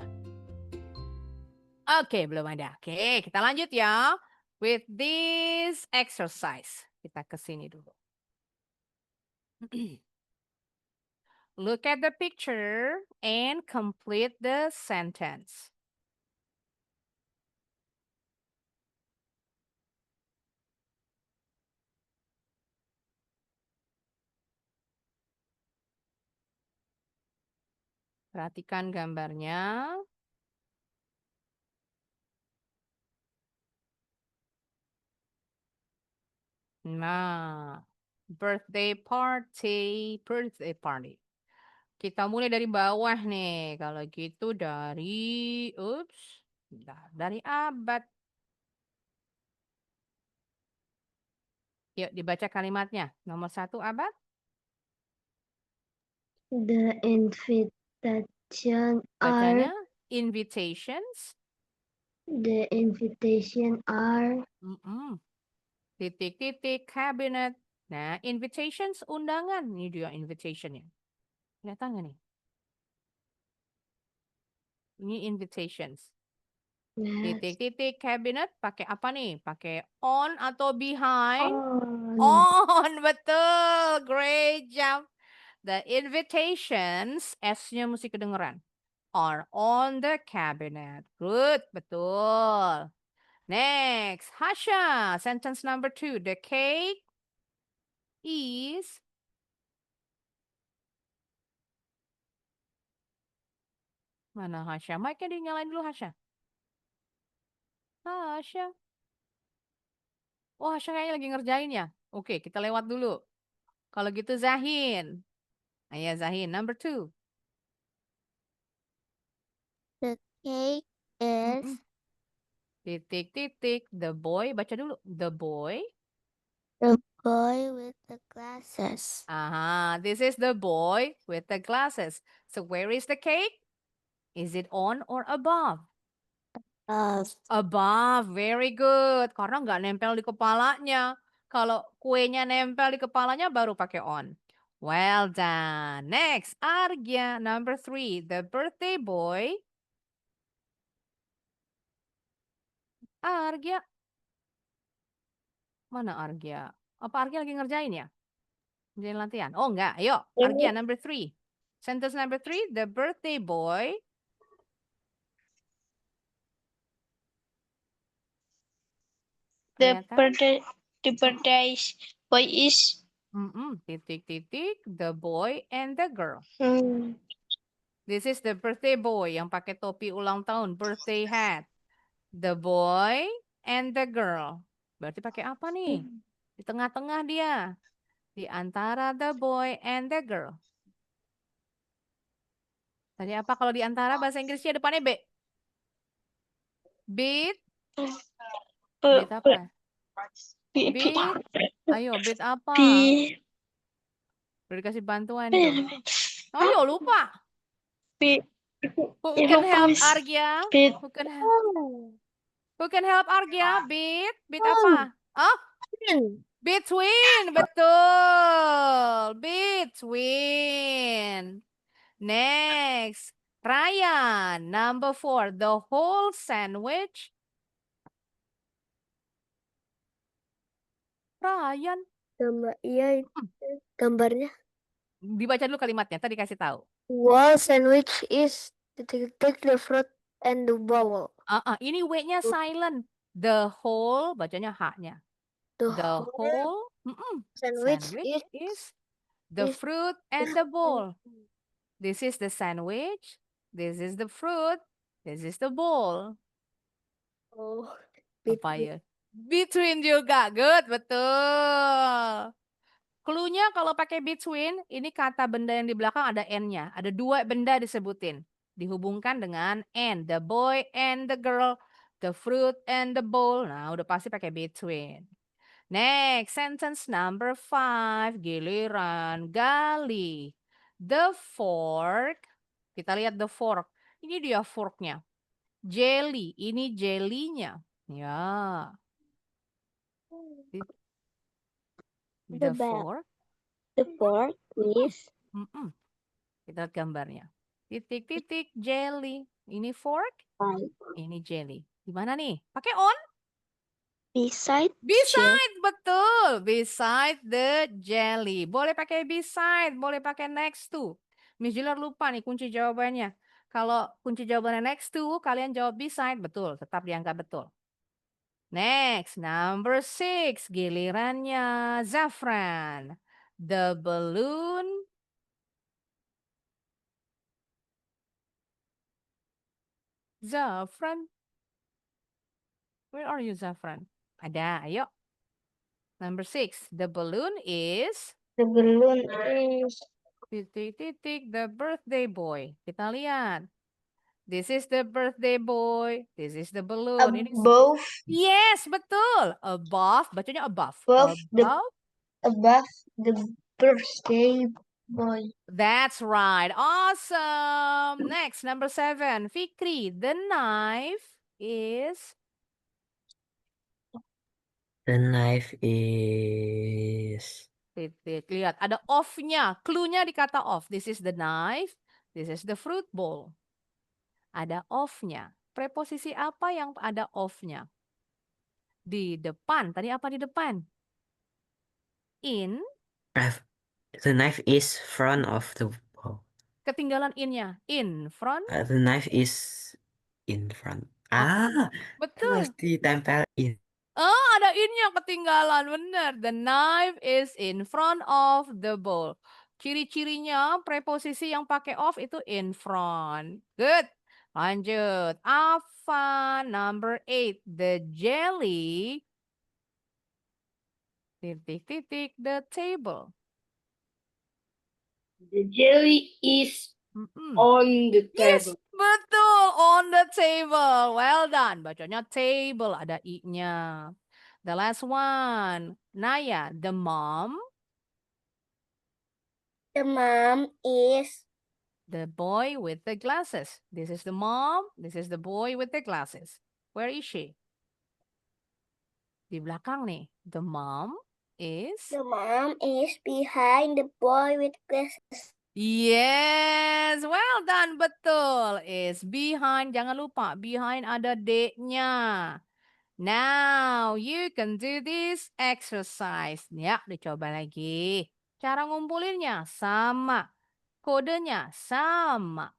Oke, belum ada. Oke, kita lanjut ya. With this exercise. Kita ke sini dulu. Look at the picture and complete the sentence. Perhatikan gambarnya. Nah, birthday party. Kita mulai dari bawah nih. Kalau gitu dari, dari abad. Yuk dibaca kalimatnya. Nomor 1 abad. The invitation Bacanya invitations. The invitation are Titik-titik cabinet. Nah, invitations undangan. Ini dia invitationnya. Kelihatan nggak nih? Ini invitations. Titik-titik cabinet pakai apa nih? Pakai on atau behind? On, betul. Great job. The invitations, S-nya mesti kedengeran. Are on the cabinet. Good, betul. Next, Hasha. Sentence number 2. The cake is Mana Hasya? Mic-nya dinyalain dulu Hasya. Hasya. Oh, Hasya kayaknya lagi ngerjain ya. Oke, kita lewat dulu. Kalau gitu Zahin. Ayo Zahin, number 2. The cake is Mm-mm. Titik. The boy, baca dulu. The boy. the boy with the glasses. This is the boy with the glasses. So where is the cake? Is it on or above? Above, very good. Karena nggak nempel di kepalanya. Kalau kuenya nempel di kepalanya baru pakai on. Well done. Next, Argya, number 3. The birthday boy. Argya. Mana Argya? Apa Argya lagi ngerjain ya? Ngerjain latihan? Oh enggak, ayo. Argya, number 3. Sentence number 3, the birthday boy. The Kelihatan? birthday boy is Titik, the boy and the girl. hmm, This is the birthday boy yang pakai topi ulang tahun, birthday hat. The boy and the girl. Berarti pakai apa nih? Di tengah-tengah dia. Di antara the boy and the girl. Tadi apa kalau di antara bahasa Inggrisnya depannya B? Beat. Beat apa? Beat. Ayo, beat apa? B Udah dikasih bantuan tuh. Ayo, lupa. B Who can help Miss. Argya? Beat. Who can help Argya? Beat. Beat apa? Oh, between. Betul. Between. Next. Ryan. Number 4. The whole sandwich. Ryan. Iya, gambarnya. Dibaca dulu kalimatnya. Tadi kasih tahu. Wall sandwich is titik the fruit and the bowl. Ini W-nya silent. The whole. Bacanya H-nya. The The whole whole sandwich sandwich is the is fruit and the bowl. This is the sandwich. This is the fruit. This is the bowl. oh, Apa ya? Between juga. Good, betul. Cluenya kalau pakai between, ini kata benda yang di belakang ada N-nya. Ada 2 benda disebutin. Dihubungkan dengan N. The boy and the girl. The fruit and the bowl. Nah, udah pasti pakai between. Next, sentence number 5. Giliran Gali. The fork. Kita lihat the fork. Ini dia forknya. Jelly. Ini jelly-nya. Ya. The fork. The fork is Kita lihat gambarnya. Titik-titik jelly. Ini fork. Ini jelly. Di mana nih? Pakai on? beside Beside, betul. Beside the jelly. Boleh pakai beside, boleh pakai next to. Miss Jiller lupa nih kunci jawabannya. Kalau kunci jawabannya next to, kalian jawab beside, betul. Tetap dianggap betul. Next, number 6. Gilirannya Zafran. The balloon. Zafran. Where are you, Zafran? Ada, ayo. Number 6. The balloon is... the balloon is Titik-titik, the birthday boy. Kita lihat. This is the birthday boy. This is the balloon. Ini... above Yes, betul. Above, bacanya above. above the birthday boy. That's right. Awesome. Next, number 7. Fikri, the knife is... The knife is Titik. Lihat, ada off-nya. Clue-nya di kata off. This is the knife. This is the fruit bowl. Ada off-nya. Preposisi apa yang ada off-nya? Di depan. Tadi apa di depan? In. the knife is front of the bowl. Ketinggalan in-nya. In front. The knife is in front. Betul. Harus ditempel in. Oh, ada in-nya ketinggalan. Benar. The knife is in front of the bowl. Ciri-cirinya preposisi yang pakai off itu in front. Good. Lanjut. Apa number 8? The jelly titik the table. The jelly is Mm-mm. on the Yes, table. betul. On the table. Well done. Bacanya table, ada i-nya. The last one. Naya, the mom. The mom is The boy with the glasses. This is the mom. This is the boy with the glasses. Where is she? Di belakang nih. The mom is... behind the boy with glasses. Yes, well done, betul. Is behind, jangan lupa, behind ada D-nya. Now, you can do this exercise. Ya, dicoba lagi. Cara ngumpulinnya sama. Kodenya sama.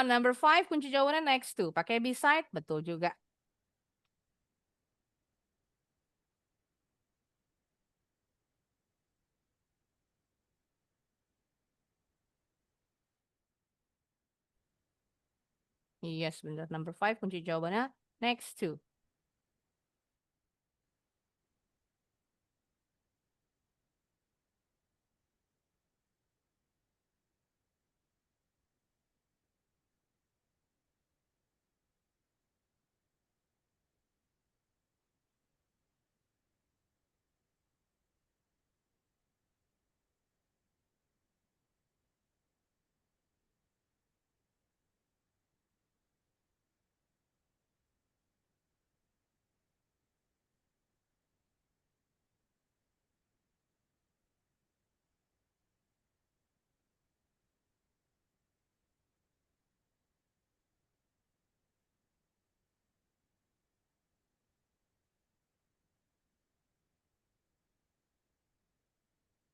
Number 5, kunci jawabannya next to. Pakai beside, betul juga. Yes, benar. Number 5, kunci jawabannya next to.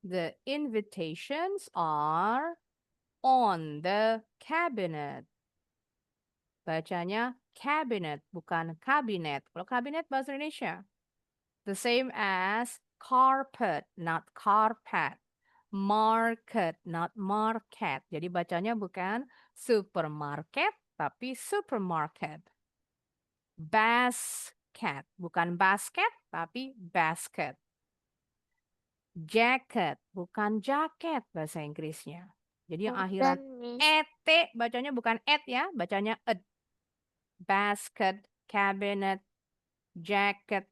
The invitations are on the cabinet. Bacanya cabinet, bukan kabinet. Kalau kabinet bahasa Indonesia. The same as carpet, not carpet. Market, not market. Jadi bacanya bukan supermarket, tapi supermarket. Basket, bukan basket, tapi basket. Jacket, bukan jaket bahasa Inggrisnya. Jadi yang akhiran et, bacanya bukan et ya, bacanya ed. Basket, cabinet, jacket.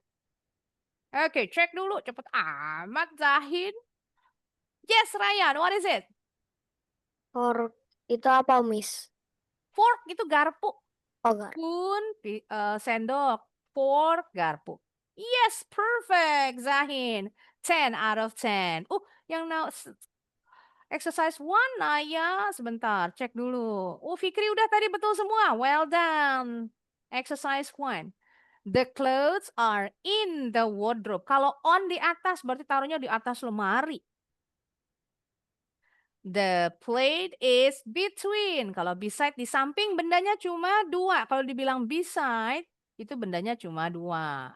Oke, cek dulu, cepet amat Zahin. Yes, Ryan, what is it? Fork itu apa, Miss? Fork itu garpu. Ogar. Spoon, sendok. Fork, garpu. Yes, perfect, Zahin. 10 out of 10. Yang now exercise 1, Naya. Sebentar, cek dulu. Fikri udah tadi betul semua. Well done. Exercise 1. The clothes are in the wardrobe. Kalau on di atas, berarti taruhnya di atas lemari. The plate is between. Kalau beside di samping bendanya cuma 2. Kalau dibilang beside, itu bendanya cuma 2.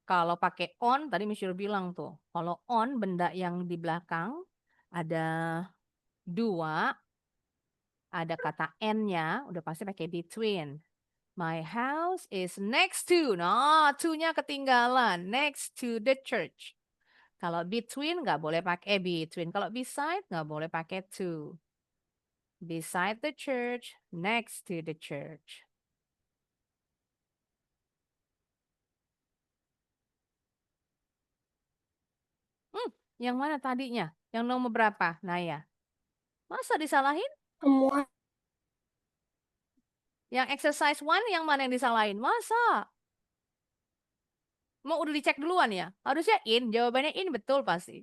Kalau pakai on, tadi Miss Yur bilang tuh. Kalau on, benda yang di belakang ada 2. Ada kata N-nya, udah pasti pakai between. My house is next to. Nah, to-nya ketinggalan. Next to the church. Kalau between nggak boleh pakai between. Kalau beside nggak boleh pakai to. Beside the church, next to the church. Yang mana tadinya? Yang nomor berapa, Naya? Masa disalahin? Semua. Yang exercise 1 yang mana yang disalahin? Masa? Mau udah dicek duluan ya? Harusnya in, jawabannya in betul pasti.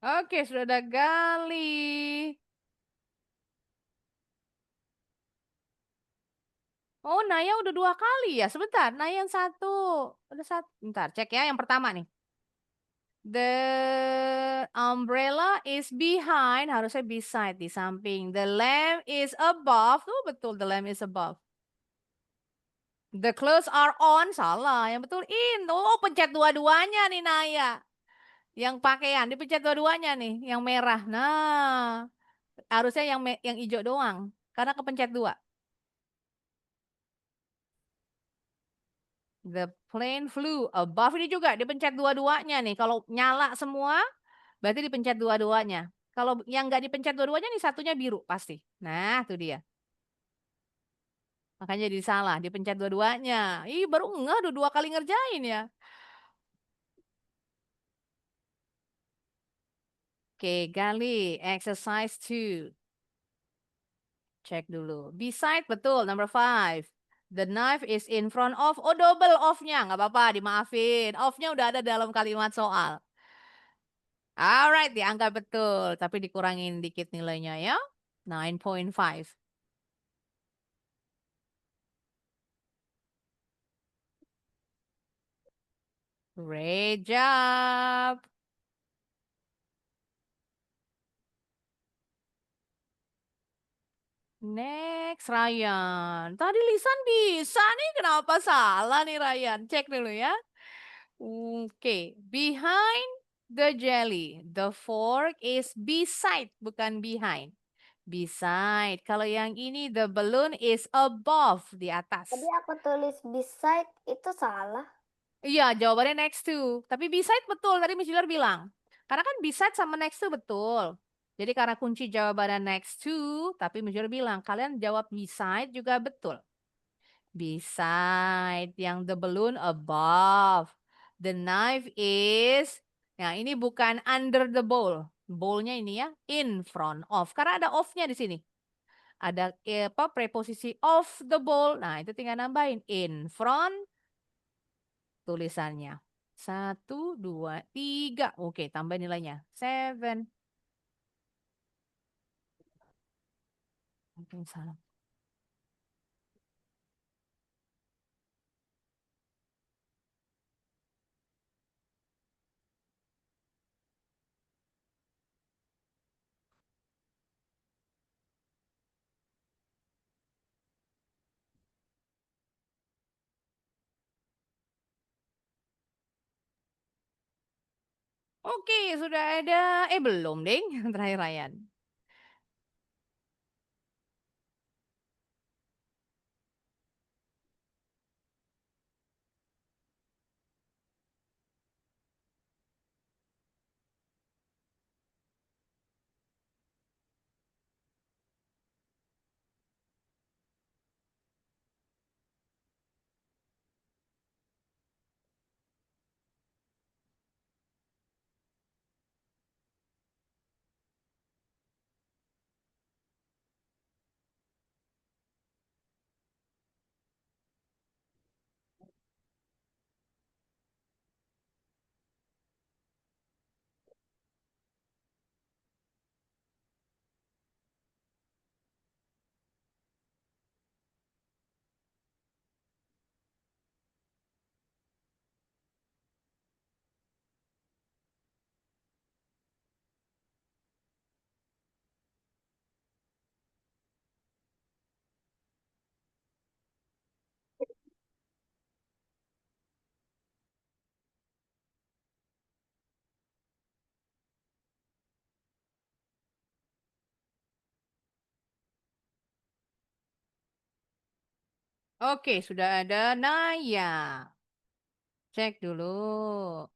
Oke, sudah ada Gali. Oh, Naya udah 2 kali ya? Sebentar, Naya yang 1. Udah 1. Bentar, cek ya yang pertama nih. The umbrella is behind, harusnya beside, di samping. The lamp is above. Oh, betul, the lamp is above. The clothes are on, salah. Yang betul in. Oh, pencet dua-duanya nih Naya. Yang pakaian, dipencet dua-duanya nih, yang merah. Nah, harusnya yang hijau doang. Karena kepencet 2. The plane flew above, ini juga dipencet dua-duanya nih. Kalau nyala semua, berarti dipencet dua-duanya. Kalau yang nggak dipencet dua-duanya nih satunya biru pasti. Nah, tuh dia. Makanya jadi salah, dipencet dua-duanya. Ih, baru ngeh udah 2 kali ngerjain ya. Oke, Gali, exercise 2. Cek dulu. Beside betul, number 5. The knife is in front of. Oh, double off-nya. Nggak apa-apa, dimaafin. Off-nya udah ada dalam kalimat soal. Alright, dianggap betul. Tapi dikurangin dikit nilainya ya. 9.5. Great job. Next, Ryan. Tadi Lisan bisa nih, kenapa salah nih Ryan? Cek dulu ya. Oke, behind the jelly. The fork is beside, bukan behind. Beside. Kalau yang ini, the balloon is above, di atas. Tadi aku tulis beside itu salah. Iya, jawabannya next to. Tapi beside betul, tadi Miss Juler bilang. Karena kan beside sama next to betul. Jadi karena kunci jawabannya next to, tapi Miss Juler bilang, kalian jawab beside juga betul. Beside, yang the balloon above. The knife is, nah ini bukan under the bowl. Bowl-nya ini ya, in front of. Karena ada of-nya di sini. Ada apa preposisi of the bowl. Nah, itu tinggal nambahin in front tulisannya. 1, 2, 3. Oke, tambah nilainya. 7. Oke, salah. Oke, sudah ada. Belum, Ding. Terakhir Ryan. Oke, sudah ada Naya. Cek dulu.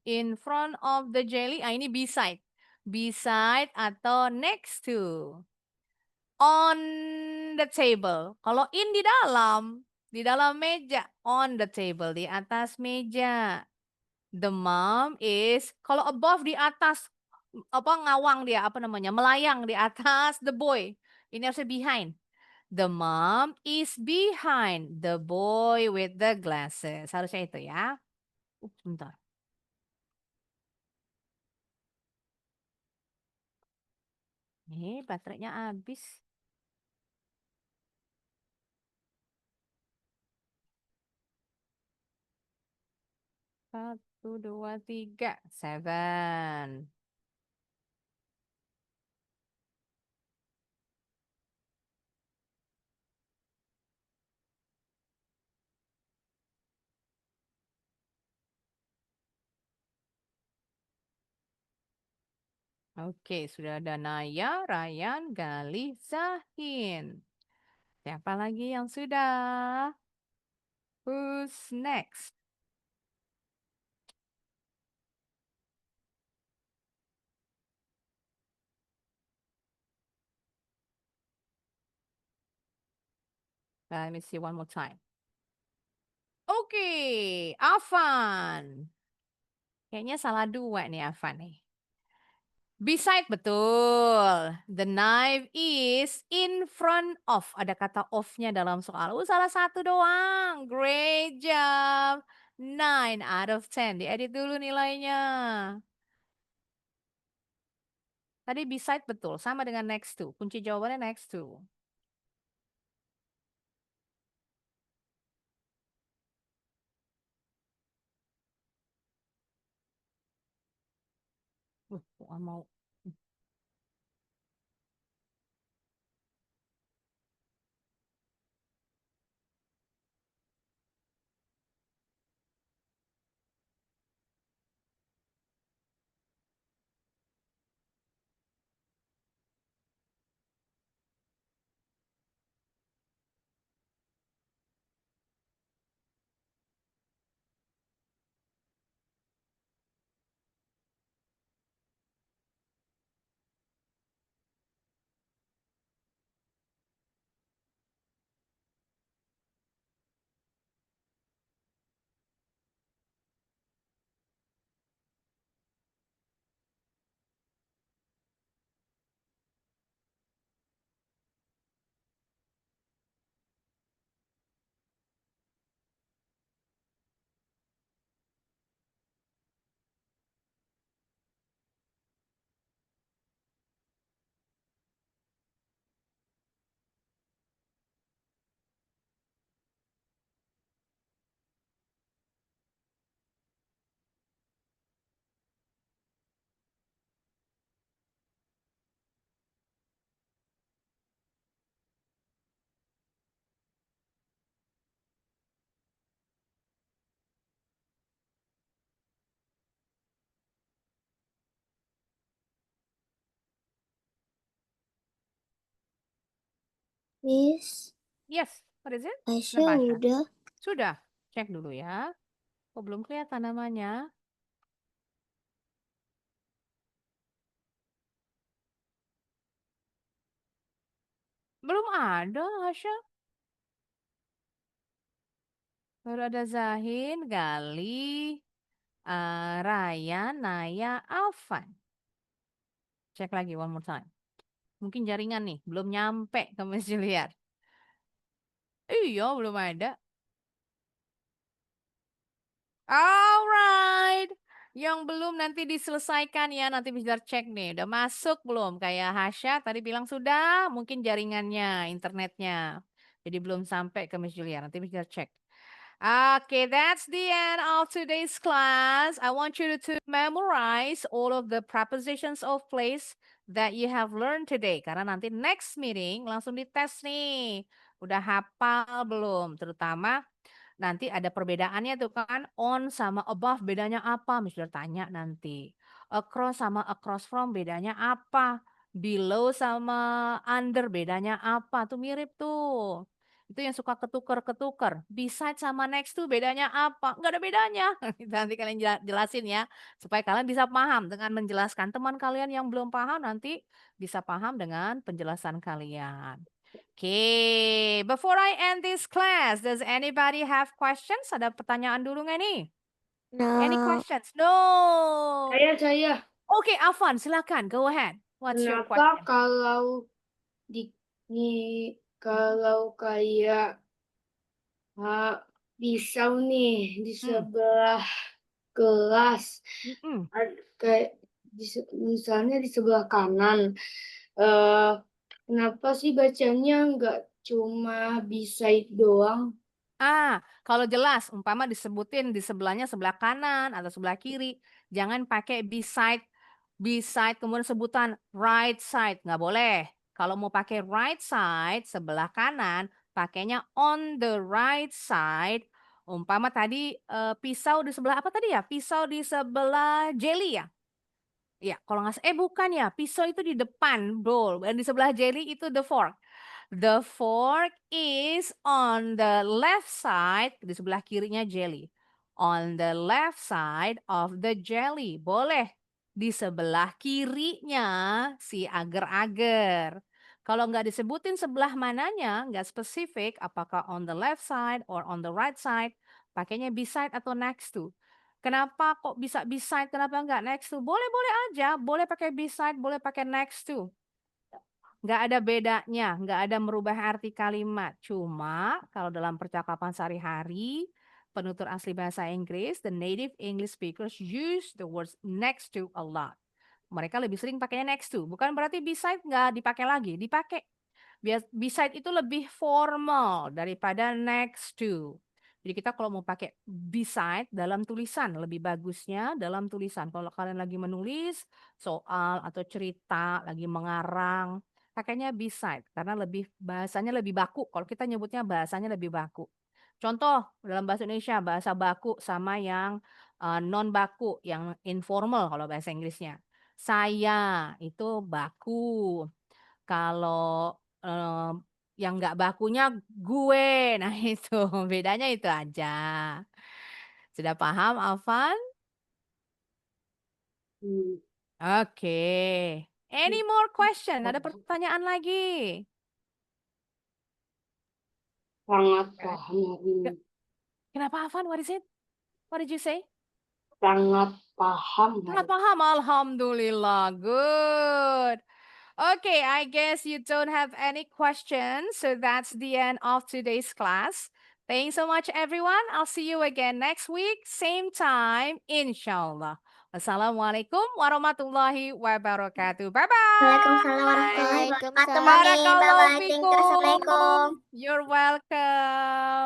In front of the jelly. Ah, ini beside. Beside atau next to. On the table. Kalau in di dalam meja. On the table, di atas meja. The mom is, kalau above di atas, apa ngawang dia, apa namanya, melayang di atas the boy. Ini harusnya behind. The mom is behind the boy with the glasses. Harusnya itu ya. Bentar. Baterainya habis. Satu, dua, tiga. 7. Oke, sudah ada Naya, Ryan, Galih, Zahin. Siapa lagi yang sudah? Who's next? Let me see one more time. Oke, Afan. Kayaknya salah 2 nih Afan nih. Beside betul. The knife is in front of. Ada kata of-nya dalam soal. Salah 1 doang. Great job. 9 out of 10. Diedit dulu nilainya. Tadi beside betul. Sama dengan next to. Kunci jawabannya next to. Kok mau. Miss, Yes, what is it? Aisyah Kenapa, Aisyah? udah. Sudah. Cek dulu ya. Kok belum kelihatan namanya? Belum ada, Asya. Baru ada Zahin, Gali, Ryan, Naya, Afan. Cek lagi one more time. Mungkin jaringan nih, belum nyampe ke Miss Juliet. Iya, belum ada. Alright. Yang belum nanti diselesaikan ya, nanti bisa cek nih. Udah masuk belum? Kayak Hasya tadi bilang sudah, mungkin jaringannya, internetnya. Jadi belum sampai ke Miss Julia, nanti bisa cek. Okay, that's the end of today's class. I want you to memorize all of the prepositions of place that you have learned today. Karena nanti next meeting langsung dites nih. Udah hafal belum? Terutama nanti ada perbedaannya tuh kan. On sama above bedanya apa? Misalnya tanya nanti. Across sama across from bedanya apa? Below sama under bedanya apa? Tuh mirip tuh. Itu yang suka ketuker-ketuker. Beside sama next to bedanya apa? Nggak ada bedanya. Nanti kalian jelasin ya. Supaya kalian bisa paham dengan menjelaskan. Teman kalian yang belum paham nanti bisa paham dengan penjelasan kalian. Okay, before I end this class, does anybody have questions? Ada pertanyaan dulu nggak nih? Any Nah, questions? No. Saya. Okay, Afan, silakan. Go ahead. What's your Kenapa question? kalau kalau kayak pisau nih di sebelah kelas, Mm-mm. kayak misalnya di sebelah kanan, Kenapa sih bacanya nggak cuma beside doang? Kalau jelas, umpama disebutin di sebelahnya sebelah kanan atau sebelah kiri, jangan pakai beside, kemudian sebutan right side, nggak boleh. Kalau mau pakai right side, sebelah kanan, pakainya on the right side. Umpama tadi pisau di sebelah apa tadi ya? Pisau di sebelah jelly ya? Iya, kalau nggak bukan ya, pisau itu di depan bowl, dan di sebelah jelly itu the fork. The fork is on the left side, di sebelah kirinya jelly. On the left side of the jelly. Boleh di sebelah kirinya si agar-agar. Kalau nggak disebutin sebelah mananya, nggak spesifik, apakah on the left side or on the right side, pakainya beside atau next to. Kenapa kok bisa beside, kenapa nggak next to? Boleh-boleh aja, boleh pakai beside, boleh pakai next to. Nggak ada bedanya, nggak ada merubah arti kalimat. Cuma kalau dalam percakapan sehari-hari, penutur asli bahasa Inggris, the native English speakers use the words next to a lot. Mereka lebih sering pakainya next to. Bukan berarti beside nggak dipakai lagi, dipakai. Beside itu lebih formal daripada next to. Jadi kita kalau mau pakai beside dalam tulisan, lebih bagusnya dalam tulisan. Kalau kalian lagi menulis soal atau cerita, lagi mengarang, pakainya beside karena bahasanya lebih baku. Kalau kita nyebutnya bahasanya lebih baku. Contoh dalam bahasa Indonesia, bahasa baku sama yang non baku, yang informal kalau bahasa Inggrisnya. Saya itu baku. Kalau yang nggak bakunya gue. Nah itu, bedanya itu aja. Sudah paham, Alvan? Hmm, Oke. Any more question? Ada pertanyaan lagi? sangat paham hari ini. Kenapa, Alvan? What is it? What did you say? Sangat paham Sangat hari paham, alhamdulillah. Good. Okay, I guess you don't have any questions, so that's the end of today's class. Thanks so much, everyone. I'll see you again next week, same time, inshallah. Wassalamualaikum warahmatullahi wabarakatuh. Bye-bye. Waalaikumsalam warahmatullahi wabarakatuh, Mami. Barakallahu Bye-bye. Thank you. Assalamualaikum. fikum. You're welcome.